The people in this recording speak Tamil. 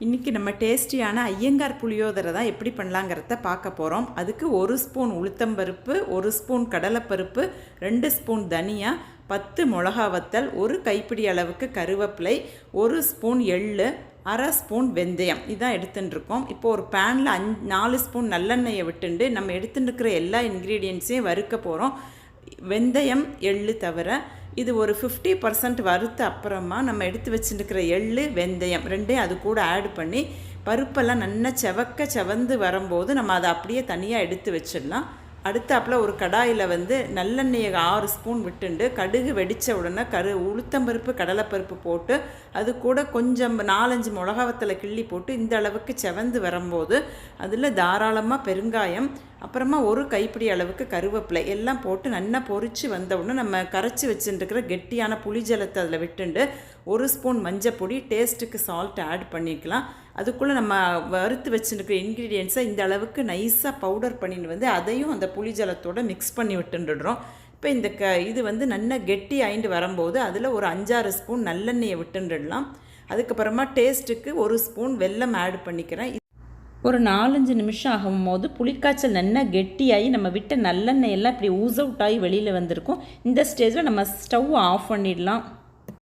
இன்றைக்கி நம்ம டேஸ்டியான ஐயங்கார் புளியோதரை தான் எப்படி பண்ணலாங்கிறத பார்க்க போகிறோம். அதுக்கு 1 ஸ்பூன் உளுத்தம்பருப்பு, 1 ஸ்பூன் கடலைப்பருப்பு, 2 ஸ்பூன் தனியா, 10 மிளகா வத்தல், 1 கைப்பிடி அளவுக்கு கருவேப்பிலை, 1 ஸ்பூன் எள்ளு, 1/2 ஸ்பூன் வெந்தயம் இதான் எடுத்துட்டுருக்கோம். இப்போ ஒரு பேனில் 4 ஸ்பூன் நல்லெண்ணெயை விட்டுண்டு நம்ம எடுத்துட்டுருக்கிற எல்லா இன்க்ரீடியன்ட்ஸையும் வறுக்க போகிறோம். வெந்தயம் எள்ளு தவிர இது ஒரு 50% வறுத்த அப்புறமா நம்ம எடுத்து வச்சுருக்கிற எள்ளு வெந்தயம் ரெண்டையும் அது கூட ஆட் பண்ணி பருப்பெல்லாம் நல்லா செவந்து வரும்போது நம்ம அதை அப்படியே தனியாக எடுத்து வச்சிடலாம். அடுத்தாப்பில் ஒரு கடாயில் நல்லெண்ணெயை 6 ஸ்பூன் விட்டுண்டு கடுகு வெடித்த உடனே உளுத்தம்பருப்பு கடலைப்பருப்பு போட்டு அது கூட கொஞ்சம் 4-5 மிளகாவத்தலை கிள்ளி போட்டு இந்த அளவுக்கு செவந்து வரும்போது அதில் தாராளமாக பெருங்காயம், அப்புறமா 1 கைப்பிடி அளவுக்கு கருவேப்பிலை எல்லாம் போட்டு நல்லா பொரித்து வந்த உடனே நம்ம கரைச்சி வச்சுட்டுருக்கிற கெட்டியான புளி ஜலத்தை அதில் விட்டுண்டு 1 ஸ்பூன் மஞ்சப்பொடி, டேஸ்ட்டுக்கு சால்ட் ஆட் பண்ணிக்கலாம். அதுக்குள்ளே நம்ம வறுத்து வச்சுருக்கிற இன்க்ரீடியன்ஸை இந்த அளவுக்கு நைஸாக பவுடர் பண்ணிட்டு அதையும் அந்த புளி ஜலத்தோடு மிக்ஸ் பண்ணி விட்டுடுறோம். இப்போ இந்த இது நல்லா கெட்டி ஆயிண்டு வரும்போது அதில் ஒரு 5-6 ஸ்பூன் நல்லெண்ணெயை விட்டுடலாம். அதுக்கப்புறமா டேஸ்ட்டுக்கு 1 ஸ்பூன் வெல்லம் ஆட் பண்ணிக்கிறேன். ஒரு 4-5 நிமிஷம் ஆகும்போது புளிக்காய்ச்சல் நல்லா கெட்டியாகி நம்ம விட்ட நல்லெண்ணெய் எல்லாம் இப்படி ஊஸ் அவுட் ஆகி வெளியில் வந்திருக்கும். இந்த ஸ்டேஜில் நம்ம ஸ்டவ் ஆஃப் பண்ணிடலாம்.